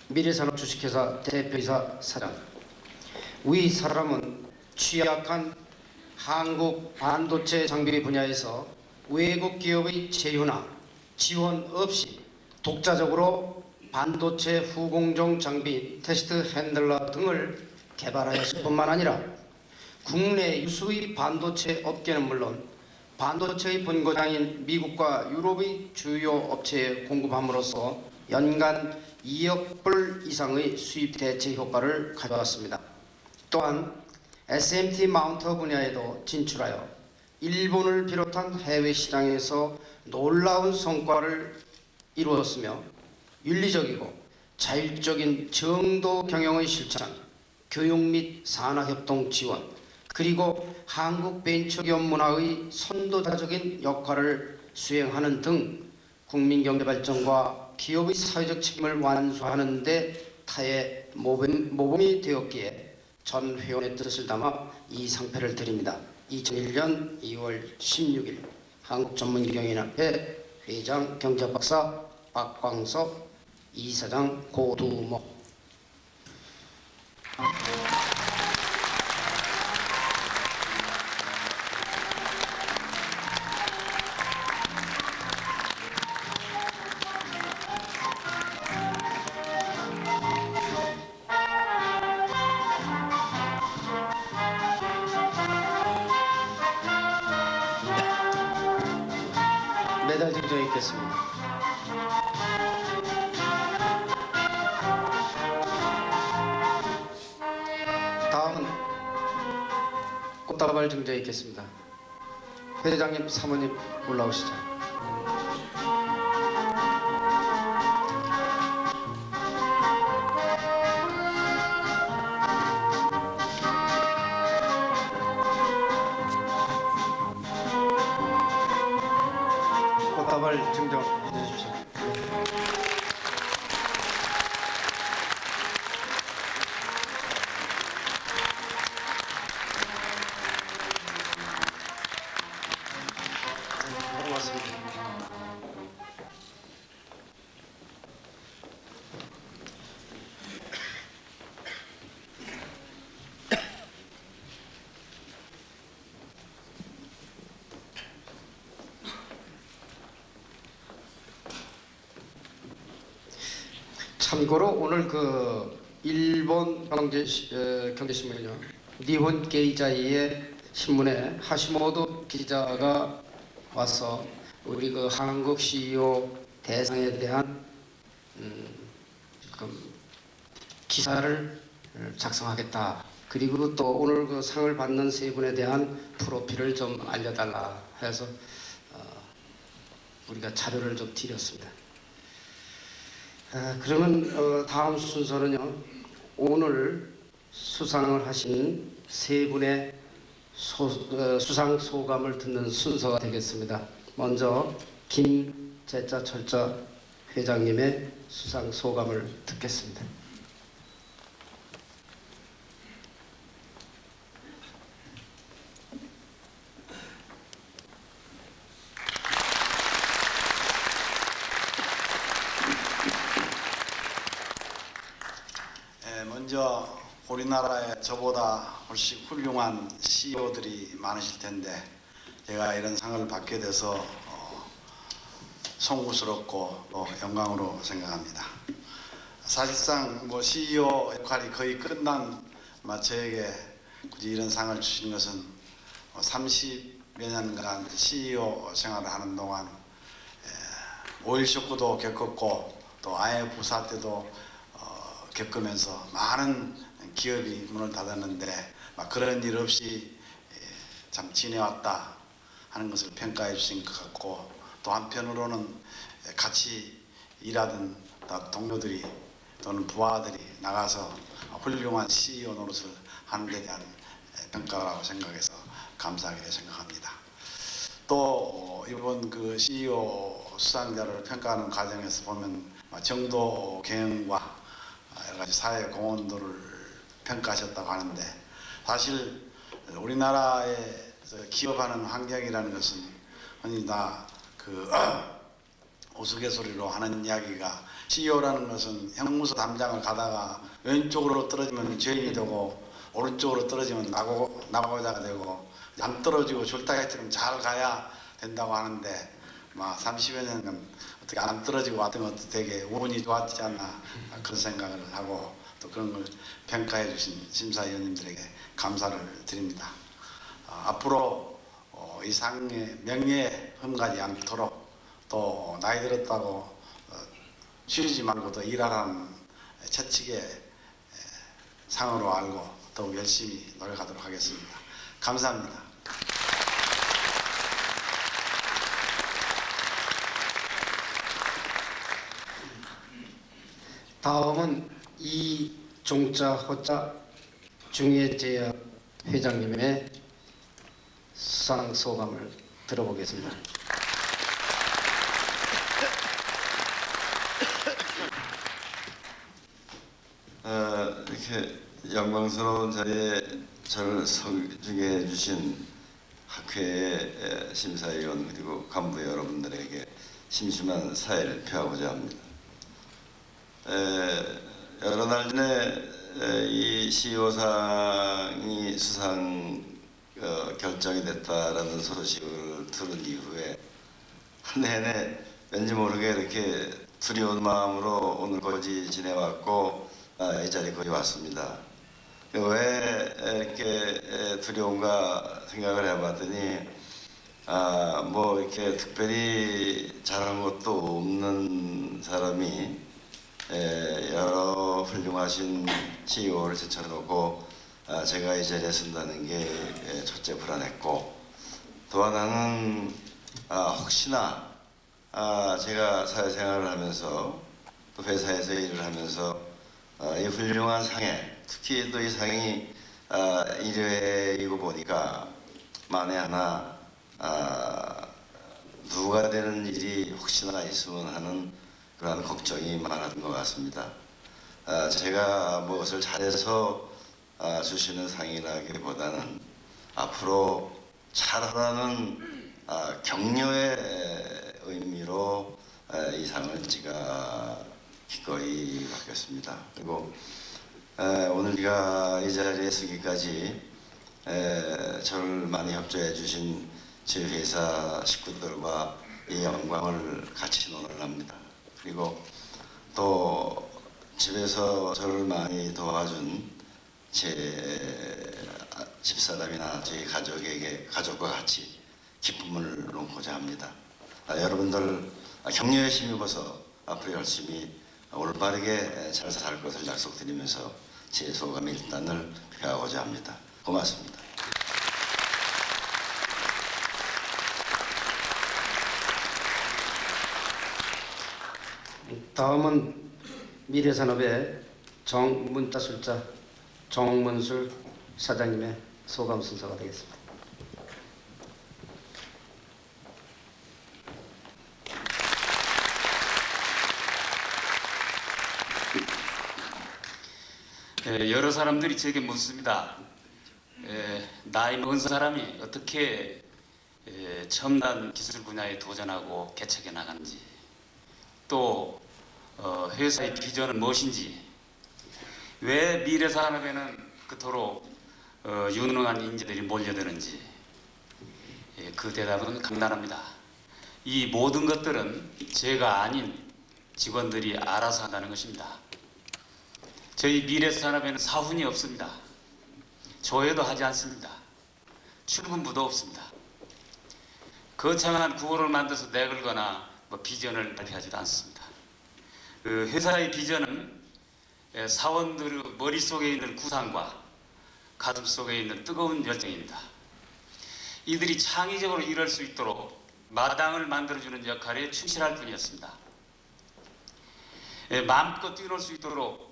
미래산업 주식회사 대표이사 사장. 위 사람은 취약한 한국 반도체 장비 분야에서 외국 기업의 제휴나 지원 없이 독자적으로 반도체 후공정 장비 테스트 핸들러 등을 개발하였을 뿐만 아니라 국내 유수의 반도체 업계는 물론 반도체의 본고장인 미국과 유럽의 주요 업체에 공급함으로써 연간 2억 불 이상의 수입 대체 효과를 가져왔습니다. 또한 SMT 마운터 분야에도 진출하여 일본을 비롯한 해외 시장에서 놀라운 성과를 이루었으며 윤리적이고 자율적인 정도 경영의 실천, 교육 및 산하협동 지원, 그리고 한국 벤처기업 문화의 선도자적인 역할을 수행하는 등 국민경제 발전과 기업의 사회적 책임을 완수하는 데 타의 모범이 되었기에 전 회원의 뜻을 담아 이 상패를 드립니다. 2001년 2월 16일 한국전문경영인협회 회장 경제박사 박광석, 이사장 고두모. 메달 증정해 있겠습니다. 다음은 꽃다발 증정해 있겠습니다. 회장님, 사모님 올라오시죠. 꽃다발 증정해 주십시오. 고맙습니다. 참고로 오늘 그 일본 경제신문이요, 니혼 게이자이의 신문에 하시모토 기자가 와서 우리 그 한국 CEO 대상에 대한 기사를 작성하겠다. 그리고 또 오늘 그 상을 받는 세 분에 대한 프로필을 좀 알려달라 해서 우리가 자료를 좀 드렸습니다. 그러면 다음 순서는요, 오늘 수상을 하신 세 분의 수상 소감을 듣는 순서가 되겠습니다. 먼저 김제자철자 회장님의 수상 소감을 듣겠습니다. 먼저 우리나라에 저보다 훨씬 훌륭한 CEO들이 많으실 텐데 제가 이런 상을 받게 돼서 송구스럽고 또 영광으로 생각합니다. 사실상 뭐 CEO 역할이 거의 끝난 저에게 굳이 이런 상을 주신 것은 30여 년간 CEO 생활을 하는 동안 오일 쇼크도 겪었고 또 IMF 부사 때도 겪으면서 많은 기업이 문을 닫았는데 그런 일 없이 참 지내왔다 하는 것을 평가해 주신 것 같고, 또 한편으로는 같이 일하던 동료들이 또는 부하들이 나가서 훌륭한 CEO 노릇을 하는 데 대한 평가라고 생각해서 감사하게 생각합니다. 또 이번 그 CEO 수상자를 평가하는 과정에서 보면 정도 경영과 여러 가지 사회 공헌도를 평가하셨다고 하는데, 사실 우리나라에서 기업하는 환경이라는 것은 흔히 다 그 우스갯소리로 하는 이야기가 CEO라는 것은 형무소 담장을 가다가 왼쪽으로 떨어지면 죄인이 되고 오른쪽으로 떨어지면 나고자가 되고 안 떨어지고 줄타기처럼 잘 가야 된다고 하는데 30여 년은 어떻게 안 떨어지고 왔더니 되게 운이 좋았지 않나 그런 생각을 하고 또 그런 걸 평가해 주신 심사위원님들에게 감사를 드립니다. 앞으로 이 상의 명예에 흠가지 않도록 또 나이 들었다고 쉬지 말고 더 일하라는 채찍의 상으로 알고 더욱 열심히 노력하도록 하겠습니다. 감사합니다. 다음은 이종자 호자 중예제약 회장님의 수상 소감을 들어보겠습니다. 이렇게 영광스러운 자리에 저를 소개해 주신 학회의 심사위원 그리고 간부 여러분들에게 심심한 사의를 표하고자 합니다. 여러 날 전에 이 CEO상이 수상 결정이 됐다라는 소식을 들은 이후에 내내 왠지 모르게 이렇게 두려운 마음으로 오늘까지 지내왔고 이 자리에 거의 왔습니다. 왜 이렇게 두려운가 생각을 해봤더니 뭐 이렇게 특별히 잘한 것도 없는 사람이 여러 훌륭하신 CEO를 제쳐놓고 제가 이 자리에 선다는 게 첫째 불안했고, 또 하나는 혹시나 제가 사회생활을 하면서 또 회사에서 일을 하면서 이 훌륭한 상에, 특히 또 이 상이 1회이고 보니까 만에 하나 누가 되는 일이 혹시나 있으면 하는 그러한 걱정이 많았던 것 같습니다. 제가 무엇을 잘해서 주시는 상이라기보다는 앞으로 잘하라는 격려의 의미로 이 상을 제가 기꺼이 받겠습니다. 그리고 오늘 제가 이 자리에 서기까지 저를 많이 협조해 주신 제 회사 식구들과 이 영광을 같이 논의합니다. 그리고 또 집에서 저를 많이 도와준 제 집사람이나 제 가족과 같이 기쁨을 나누고자 합니다. 여러분들 격려에 힘입어서 앞으로 열심히 올바르게 잘 살 것을 약속드리면서 제 소감 일단을 표하고자 합니다. 고맙습니다. 다음은 미래산업의 정문자술자 정문술 사장님의 소감 순서가 되겠습니다. 여러 사람들이 제게 묻습니다. 나이 먹은 사람이 어떻게 첨단 기술 분야에 도전하고 개척해 나가는지, 또 회사의 비전은 무엇인지, 왜 미래산업에는 그토록 유능한 인재들이 몰려드는지, 그 대답은 간단합니다. 이 모든 것들은 제가 아닌 직원들이 알아서 한다는 것입니다. 저희 미래산업에는 사훈이 없습니다. 조회도 하지 않습니다. 출근부도 없습니다. 거창한 구호를 만들어서 내걸거나 비전을 발표하지도 않습니다. 그 회사의 비전은 사원들의 머릿속에 있는 구상과 가슴속에 있는 뜨거운 열정입니다. 이들이 창의적으로 일할 수 있도록 마당을 만들어주는 역할에 충실할 뿐이었습니다. 마음껏 뛰놀 수 있도록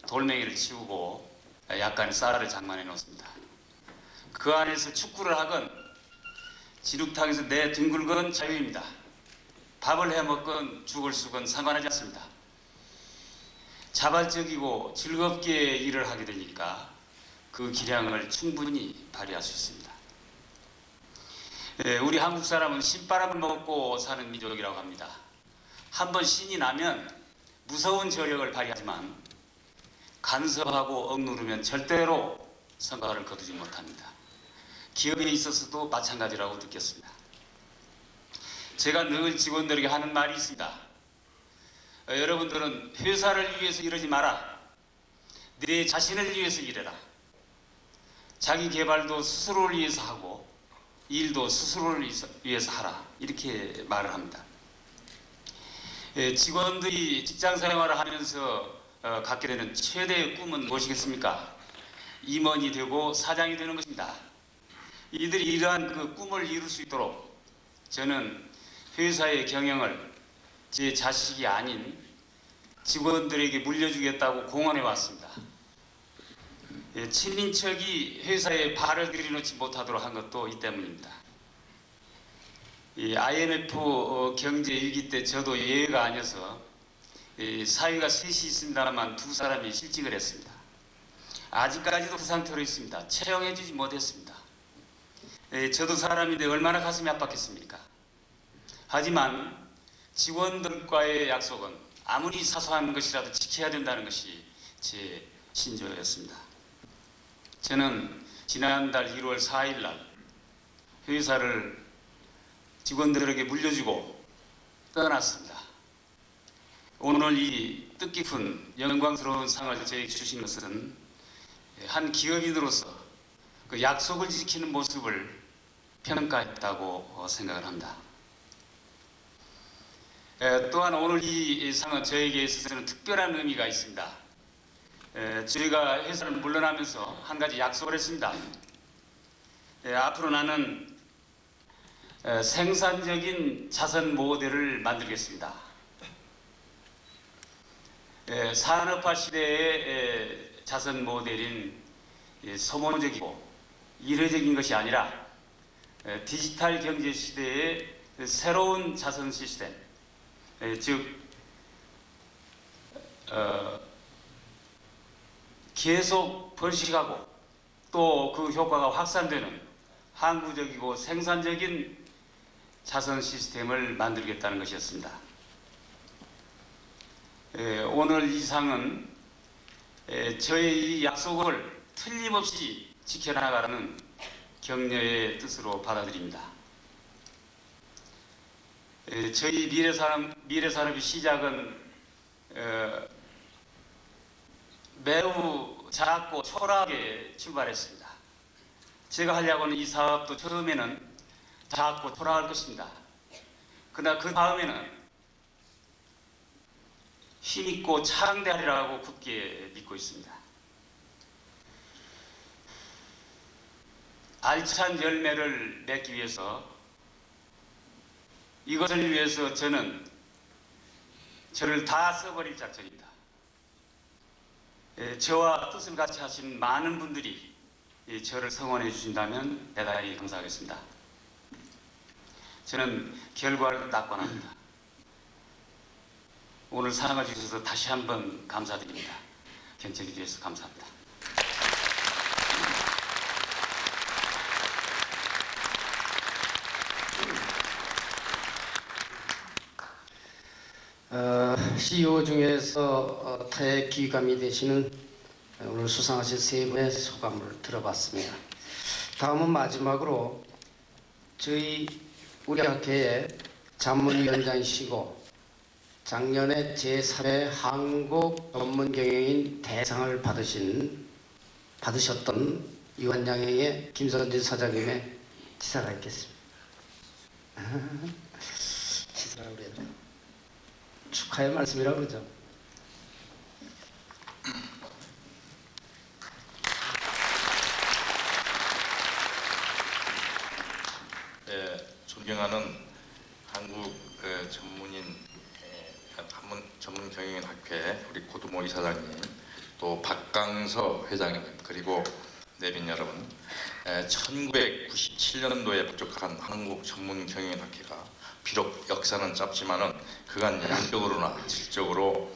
돌멩이를 치우고 약간의 쌀을 장만해 놓습니다. 그 안에서 축구를 하건 진흙탕에서 내 둥글건 자유입니다. 밥을 해먹건 죽을 쓰건 상관하지 않습니다. 자발적이고 즐겁게 일을 하게 되니까 그 기량을 충분히 발휘할 수 있습니다. 우리 한국 사람은 신바람을 먹고 사는 민족이라고 합니다. 한번 신이 나면 무서운 저력을 발휘하지만 간섭하고 억누르면 절대로 성과를 거두지 못합니다. 기업에 있어서도 마찬가지라고 느꼈습니다. 제가 늘 직원들에게 하는 말이 있습니다. 여러분들은 회사를 위해서 이러지 마라. 내 자신을 위해서 일해라. 자기 개발도 스스로를 위해서 하고 일도 스스로를 위해서 하라. 이렇게 말을 합니다. 직원들이 직장 생활을 하면서 갖게 되는 최대의 꿈은 무엇이겠습니까? 임원이 되고 사장이 되는 것입니다. 이들이 이러한 그 꿈을 이룰 수 있도록 저는 회사의 경영을 제 자식이 아닌 직원들에게 물려주겠다고 공언해 왔습니다. 친인척이 회사에 발을 들여놓지 못하도록 한 것도 이 때문입니다. IMF 경제 위기 때 저도 예외가 아니어서 사위가 셋이 있습니다만 2사람이 실직을 했습니다. 아직까지도 그 상태로 있습니다. 채용해주지 못했습니다. 저도 사람인데 얼마나 가슴이 아팠겠습니까? 하지만 직원들과의 약속은 아무리 사소한 것이라도 지켜야 된다는 것이 제 신조였습니다. 저는 지난달 1월 4일 날 회사를 직원들에게 물려주고 떠났습니다. 오늘 이 뜻깊은 영광스러운 상을 저에게 주신 것은 한 기업인으로서 그 약속을 지키는 모습을 평가했다고 생각을 합니다. 또한 오늘 이 상은 저에게 있어서는 특별한 의미가 있습니다. 저희가 회사를 물러나면서 한 가지 약속을 했습니다. 앞으로 나는 생산적인 자선 모델을 만들겠습니다. 산업화 시대의 자선 모델인 소모적이고 일회적인 것이 아니라 디지털 경제 시대의 새로운 자선 시스템, 즉 계속 번식하고 또 그 효과가 확산되는 항구적이고 생산적인 자선 시스템을 만들겠다는 것이었습니다. 오늘 이 상은 저의 이 약속을 틀림없이 지켜나가라는 격려의 뜻으로 받아들입니다. 저희 미래산업의 시작은 매우 작고 초라하게 출발했습니다. 제가 하려고 하는 이 사업도 처음에는 작고 초라할 것입니다. 그러나 그 다음에는 힘있고 창대하리라고 굳게 믿고 있습니다. 알찬 열매를 맺기 위해서 이것을 위해서 저는 저를 다 써버릴 작정입니다. 저와 뜻을 같이 하신 많은 분들이 저를 성원해 주신다면 대단히 감사하겠습니다. 저는 결과를 낙관합니다. 오늘 사랑해 주셔서 다시 한번 감사드립니다. 견책해 주셔서 감사합니다. CEO 중에서 타의 기감이 되시는 오늘 수상하신 세 분의 소감을 들어봤습니다. 다음은 마지막으로 우리 학회의 자문위원장이시고 작년에 제3회 한국 전문경영인 대상을 받으셨던 이완양행의 김선진 사장님의 지사가 있겠습니다. 지사라고 그래야 되나? 축하의 말씀이라고 그러죠. 존경하는 한국 전문경영인학회 우리 고두모 이사장님, 또 박강서 회장님, 그리고 내빈 여러분, 1997년도에 부족한 한국 전문경영인학회가 비록 역사는 짧지만은 그간 양적으로나 질적으로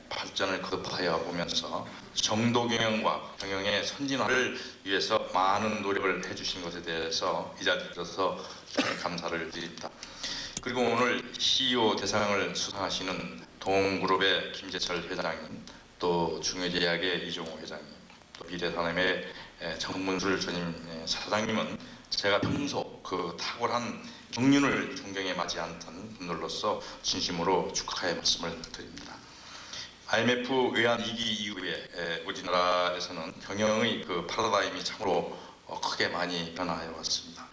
발전을 거듭하여 오면서 정도 경영과 경영의 선진화를 위해서 많은 노력을 해주신 것에 대해서 이 자리에 들어서 감사를 드립니다. 그리고 오늘 CEO 대상을 수상하시는 동그룹의 김재철 회장님, 또 중요제약의 이종호 회장님, 또 미래산업의 정문술 전임 사장님은 제가 평소 그 탁월한 경륜을 존경에 맞지 않던 분들로서 진심으로 축하의 말씀을 드립니다. IMF 외환 위기 이후에 우리나라에서는 경영의 그 파라다임이 참으로 크게 많이 변화해 왔습니다.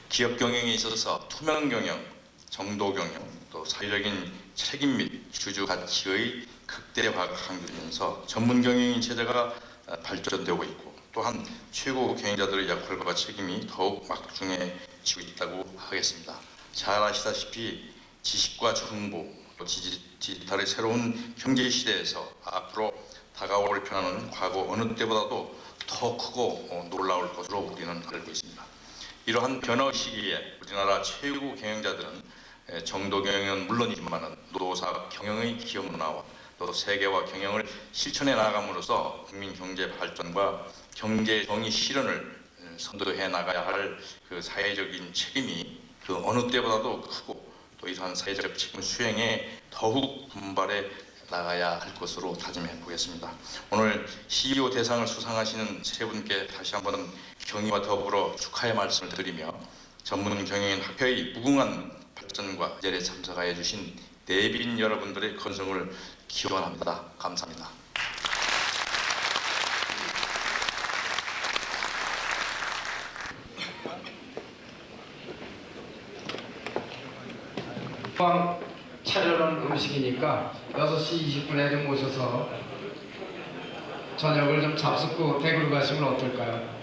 기업 경영에 있어서 투명 경영, 정도 경영, 또 사회적인 책임 및 주주 가치의 극대화가 강조되면서 전문 경영인 체제가 발전되고 있고, 또한 최고 경영자들의 역할과 책임이 더욱 막중해지고 있다고 하겠습니다. 잘 아시다시피 지식과 정보, 또 디지털의 새로운 경제 시대에서 앞으로 다가올 변화는 과거 어느 때보다도 더 크고 놀라울 것으로 우리는 알고 있습니다. 이러한 변화 시기에 우리나라 최고 경영자들은 정도 경영은 물론이지만 노사 경영의 기업 문화와 또 세계화 경영을 실천해 나감으로써 국민 경제 발전과 경제 정의 실현을 선도해 나가야 할 그 사회적인 책임이 그 어느 때보다도 크고, 또 이러한 사회적 책임 수행에 더욱 분발해 나가야 할 것으로 다짐해 보겠습니다. 오늘 CEO 대상을 수상하시는 세 분께 다시 한번 경의와 더불어 축하의 말씀을 드리며, 전문 경영인 학회의 무궁한 발전과 이 자리에 참석하여 주신 내빈 여러분들의 건승을 기원합니다. 감사합니다. 빵 차려놓은 음식이니까 6시 20분에 좀 모셔서 저녁을 좀 잡숫고 댁으로 가시면 어떨까요?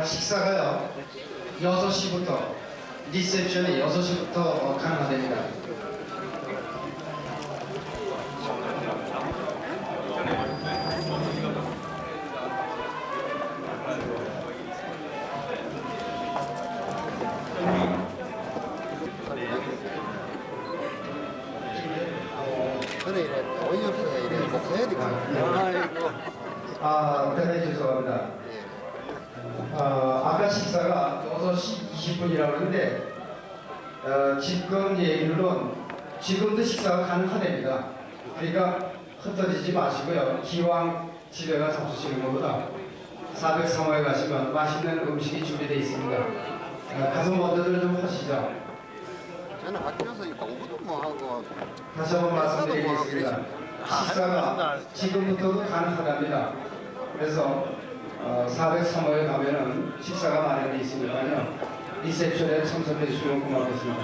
식사가요 6시부터 리셉션이 6시부터 가능하답니다. 그래 이래 어이없어서 이래 뭐 해야 되겠네. 대단히 죄송합니다. 아까 식사가 6시 20분이라고 하는데 지금 얘기로는 지금도 식사가 가능하답니다. 그러니까 흩어지지 마시고요. 기왕 집에 가 잡수시는 것보다 403호에 가시면 맛있는 음식이 준비되어 있습니다. 가서 뭐들 좀 하시죠. 저는 학교에서 공부도 뭐 하고 다시 한번 말씀드리겠습니다. 식사가 지금부터도 가능하답니다. 그래서 403호에 가면은 식사가 마련되어 있으니까요. 리셉션에 참석해 주시면 고맙겠습니다.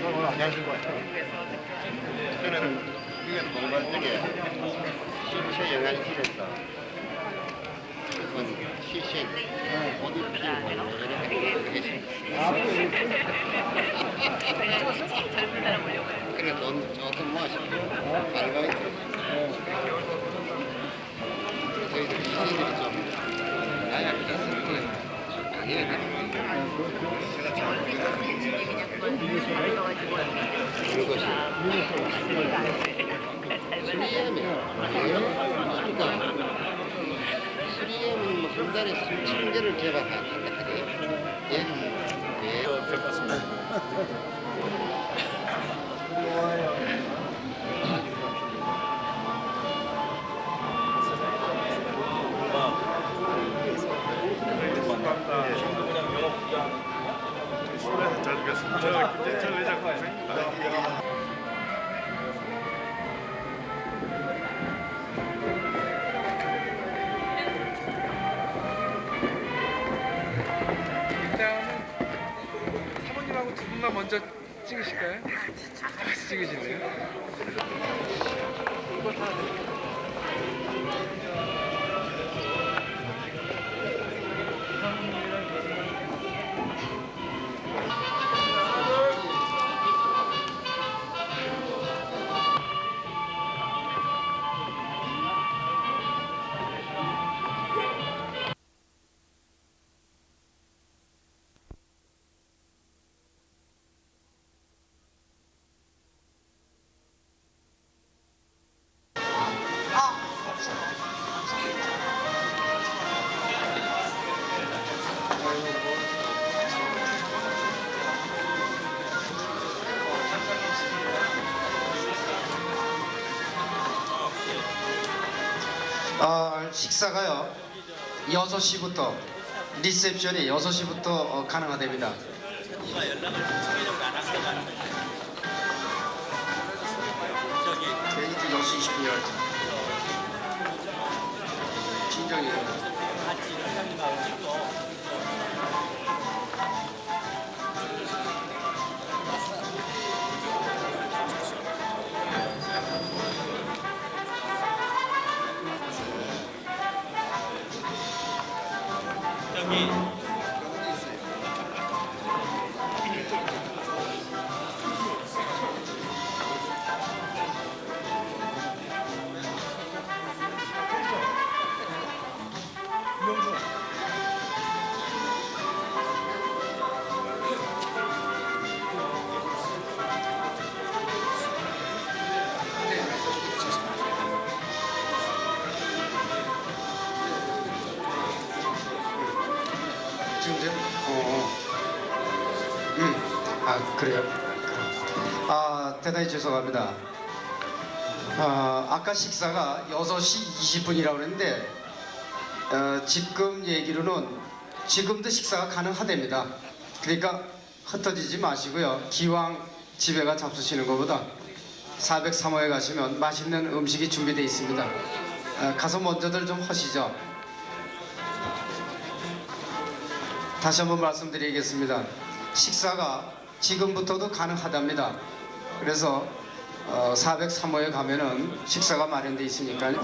오늘 안녕하신 것 같아요. 저는 이게 공부할 적에 신체 영양실에서 시신, 어디 피우고 이렇게 그래 돈 조금 모아시고 알바이트 수리엠은 뭐 한 달에 수천 개를 개발한다 하지. 예? 예. 일단은 사모님하고 두 분만 먼저 찍으실까요? 같이 찍으실래요? 식사가요 6시부터 리셉션이 6시부터 가능하답니다. 저희 6시 20분이요. 진정이에요. 그래요? 대단히 죄송합니다. 아까 식사가 6시 20분이라고 그랬는데 지금 얘기로는 지금도 식사가 가능하답니다. 그러니까 흩어지지 마시고요. 기왕 집에가 잡수시는 것보다 403호에 가시면 맛있는 음식이 준비되어 있습니다. 가서 먼저들 좀 하시죠. 다시 한번 말씀드리겠습니다. 식사가 지금부터도 가능하답니다. 그래서 403호에 가면은 식사가 마련되어 있으니까요.